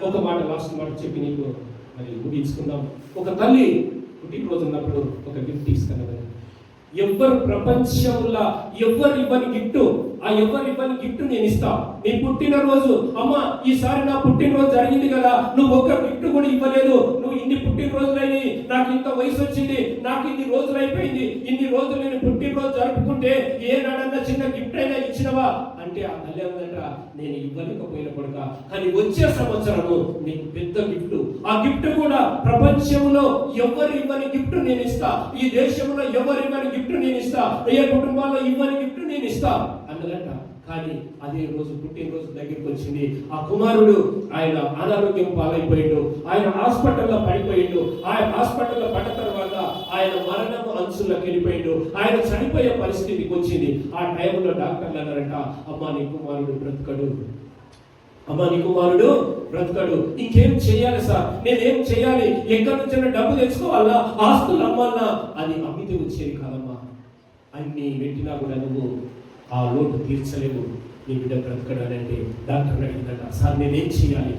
ఒక మాట లాస్ట్ మాట చెప్పి నీకు మరి ముగించుకుందాం. ఒక తల్లి పుట్టినరోజు ఉన్నప్పుడు ఒక గిఫ్ట్ ఇస్తున్నది. ఎవ్వరు ప్రపంచంలో ఎవ్వరు ఇవ్వని గిఫ్ట్, ఆ ఎవరు ఇవ్వని గిఫ్ట్ నేను ఇస్తా. నీ పుట్టినరోజు, అమ్మ ఈసారి నా పుట్టినరోజు జరిగింది కదా, నువ్వు ఒక్క గిఫ్ట్ కూడా ఇవ్వలేదు. నువ్వు ఇన్ని పుట్టినరోజులయ్యి, నాకు ఇంత వయసు వచ్చింది, నాకు ఇన్ని రోజులు అయిపోయింది, ఇన్ని రోజులు నేను పుట్టినరోజు జరుపుకుంటే ఏనాడన్నా చిన్న గిఫ్ట్ అయినా ఇచ్చినవా అంటే ఆ తల్లి ఉందంట, నేను ఇవ్వలేకపోయిన కొడుక, కానీ వచ్చే సంవత్సరము నీకు పెద్ద గిఫ్ట్, ఆ గిఫ్ట్ కూడా ప్రపంచంలో ఎవరు ఇవ్వని గిఫ్ట్ నేను ఇస్తా, ఈ దేశంలో ఎవరు ఇవ్వని గిఫ్ట్ నేను ఇస్తా, ఏ కుటుంబాల్లో ఇవ్వని గిఫ్ట్ నేను ఇస్తా అన్నదంట. కానీ అదే రోజు పుట్టినరోజు దగ్గరికి వచ్చింది. ఆ కుమారుడు ఆయన అనారోగ్యం పాలైపోయాడు, ఆయన హాస్పిటల్లో పడిపోయాడు. ఆయన హాస్పిటల్లో పడ్డ తర్వాత ఆయన మరణము అంచుల్లోకి వెళ్ళిపోయాడు, ఆయన చనిపోయే పరిస్థితికి వచ్చింది. ఆ టైంలో డాక్టర్లు అన్నారంట, అమ్మా నీ కుమారుడు బ్రతకడు, అమ్మా నీ కుమారుడు బ్రతకడు, ఇంకేం చేయాలి సార్, నేనేం చేయాలి, ఎక్కడి నుంచి డబ్బు తెచ్చుకోవాలా, ఆస్తులు అమ్మాలన్నా, అది అమ్మితే వచ్చేది కాదమ్మా, అన్ని పెట్టినా కూడా నువ్వు ఆ లోటు తీర్చలేవు, నీ బిడ్డ బ్రతకడానంటే డాక్టర్ అడిగిందట, సార్ నేనేం చేయాలి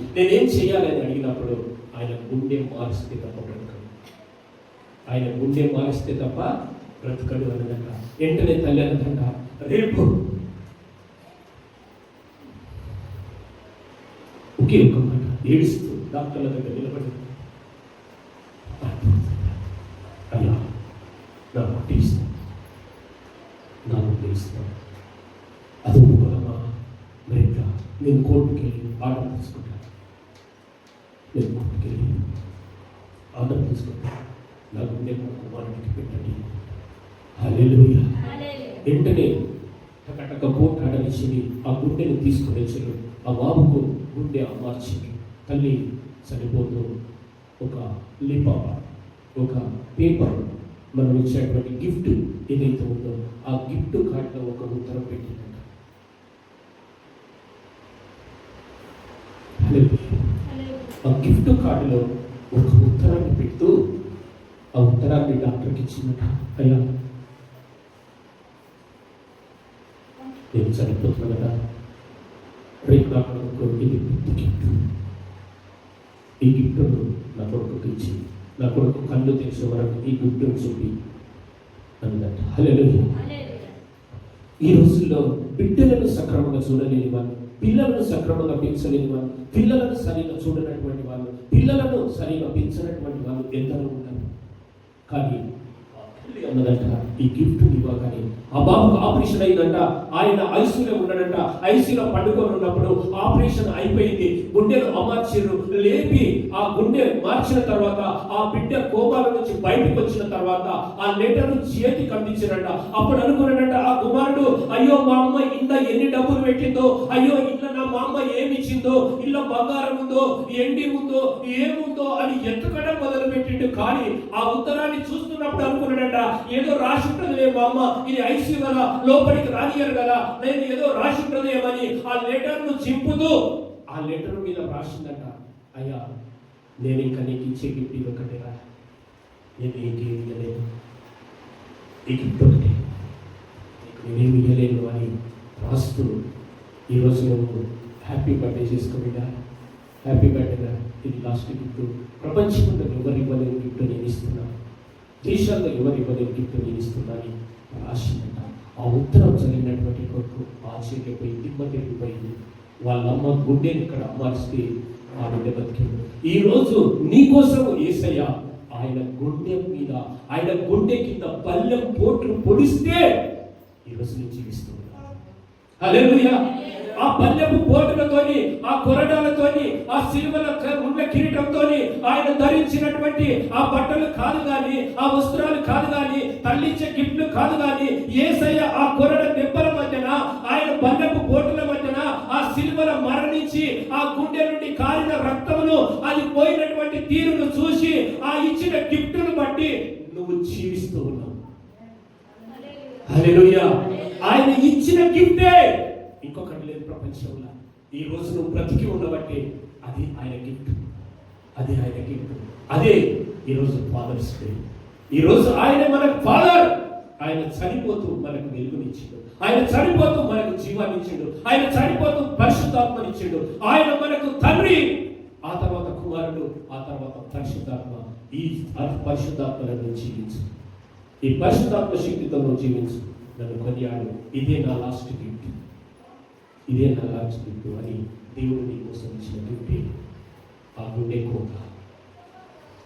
అని అడిగినప్పుడు ఆయన గుండె మారిస్తే తప్ప బ్రతకడు, ఆయన గుండె మారిస్తే తప్ప బ్రతకడు అన్నదంట. వెంటనే తల్లి అన్నదంట, రేపు ఒకే ఒక్క మాట ఏడుస్తూ డాక్టర్ల దగ్గర నిలబడి, అయ్యా నా గుండె ఇస్తాను, నా గుండె ఇస్తాను, అది ఒప్పుకోదమ్మా, మరి నేను కోర్టుకి వెళ్ళి ఆర్డర్ తీసుకుంటాను, నేను కోర్టుకి వెళ్ళి ఆర్డర్ తీసుకుంటాను, నా గుండె మా కుమారుడికి పెట్టండి. హల్లెలూయా. వెంటనే టకటక కోర్టు ఆర్డర్ ఇచ్చింది, ఆ గుండెని తీసుకుని వచ్చారు, ఆ బాబుకు గుండె అమర్చింది. తల్లి చనిపోతూ ఒక లిపాప, ఒక పేపర్, మనం ఇచ్చేటువంటి గిఫ్ట్ ఏదైతే ఉందో ఆ గిఫ్ట్ కార్డులో ఒక ఉత్తరం పెట్టిందంట. ఆ గిఫ్ట్ కార్డులో ఒక ఉత్తరాన్ని పెడుతూ ఆ ఉత్తరాన్ని డాక్టర్కి ఇచ్చిందట, అయ్యా నేను చనిపోతున్నా కదా, రేపు నా కొడుకు ఇది పెద్ద గిఫ్ట్, ఈ గిఫ్ట్ను నా కొడుకుకి ఇచ్చి నా కొడుకు కళ్ళు తెరిచే వరకు ఈ గిఫ్ట్ను చూపి అన్నదట. హల్లెలూయా. ఈ రోజుల్లో బిడ్డలను సక్రమంగా చూడలేని వాళ్ళు, పిల్లలను సక్రమంగా పెంచలేని వాళ్ళు, పిల్లలను సరిగా చూడనటువంటి వాళ్ళు, పిల్లలను సరిగా పెంచినటువంటి వాళ్ళు ఎందరో ఉంటారు. కానీ అన్నదంట, ఈ గిఫ్ట్ ఇవ్వగానే ఆ బాబుకు ఆపరేషన్ అయిందంట. ఆయన ఐసీలో ఉన్నాడంట. ఐసీలో పండుకొని ఉన్నప్పుడు ఆపరేషన్ అయిపోయింది, గుండెను అమర్చారు, లేపి ఆ గుండె మార్చిన తర్వాత ఆ బిడ్డ కోమాల నుంచి బయటకు వచ్చిన తర్వాత ఆ లెటర్ చేతికి అందించారంట. అప్పుడు అనుకున్నాడంట ఆ కుమారుడు, అయ్యో మా అమ్మ ఇంత ఎన్ని డబ్బులు పెట్టిందో, అయ్యో ఇంట్లో నా మా అమ్మ ఏమి ఇచ్చిందో, ఇల్లు బంగారం ఉందో, ఎండి ఉందో, ఏముందో అని ఎత్తుకడం మొదలు పెట్టిండు. కానీ ఆ ఉత్తరాన్ని చూస్తున్నప్పుడు అనుకున్నాడంట, ఏదో రాసి ఉంటుంది మా అమ్మ, ఇది ఐసీ కదా, లోపలికి రానియరు కదా, నేను ఏదో రాసి ఉంటుందేమని ఆ లెటర్ ను చింపుతూ ఆ లెటర్ మీద రాసిందట, అయ్యా నేను ఇంకా నీకు ఇచ్చే గిఫ్ట్ ఇది ఒకటేరా, నేను ఇంకేమి ఇవ్వలేను, ఈ గిఫ్ట్ ఒకటే, నీకు నేనేమి ఇవ్వలేను అని రాస్తూ, ఈరోజు నువ్వు హ్యాపీ బర్త్డే చేసుకోబిడ్డా, హ్యాపీ బర్త్డేగా, ఇది లాస్ట్ గిఫ్ట్, ప్రపంచంలో ఎవరు ఇవ్వలేని గిఫ్ట్ నేను ఇస్తున్నాను, దేశాల్లో ఎవరు ఇవ్వలేని గిఫ్ట్ నేను ఇస్తున్నాను రాసిందట. ఆ ఉత్తరం చదివినటువంటి కొడుకు ఆశ్చర్యపోయి దిమ్మ తిరిగిపోయింది. వాళ్ళమ్మ గుండెని ఇక్కడ అమ్మారిస్తే ఆ బిడ్డ బతికింది. ఈ రోజు నీకోసం యేసయ్య ఆయన గుండె మీద, ఆయన గుండె కింద పల్లెం పోట్లు పొడిస్తే ఈరోజు నేను జీవిస్తున్నాను. హల్లెలూయా. ఆ పల్లెపు పోటులతోని, ఆ కొరడాలతోని, ఆ సిలువల ముండ్ల కిరీటంతోని ఆయన ధరించినటువంటి ఆ బట్టలు కాదు కానీ, ఆ వస్త్రాలు కాదు కానీ, తల్లిచ్చే గిఫ్ట్లు కాదు కానీ, యేసయ్య ఆ కొరడ దెబ్బల మధ్యన, ఆయన పల్లెపు పోటుల మధ్యన, ఆ సిలువల మరణించి ఆ గుండె నుండి కారిన రక్తమును, అది పోయినటువంటి తీరును చూసి ఆ ఇచ్చిన గిఫ్ట్ను బట్టి నువ్వు జీవిస్తూ ఉన్నావు. హల్లెలూయా. ఆయన ఇచ్చిన గిఫ్టే ఇంకొకటి లేదు ప్రపంచంలో. ఈ రోజు నువ్వు బ్రతికి ఉండబట్టి అది ఆయన గిఫ్ట్, అది ఆయన గిఫ్ట్. అదే ఈరోజు ఫాదర్స్ డే. ఈరోజు ఆయన మనకు ఫాదర్. ఆయన చనిపోతూ మనకు వెలుగునిచ్చిండు, ఆయన చనిపోతూ మనకు జీవాన్నిచ్చిండు, ఆయన చనిపోతూ పరిశుద్ధాత్మనిచ్చిండు, ఆయన మనకు తండ్రి. ఆ ఆ తర్వాత కుమారుడు, ఆ తర్వాత పరిశుద్ధాత్మ. ఈ పరిశుద్ధాత్మలను జీవించు, ఈ పరిశుద్ధాత్మ శక్తితో జీవించు, నన్ను కొనియాడు. ఇదే నా లాస్ట్ గిఫ్ట్, ఇదే నా లాస్ట్ గిఫ్ట్ అని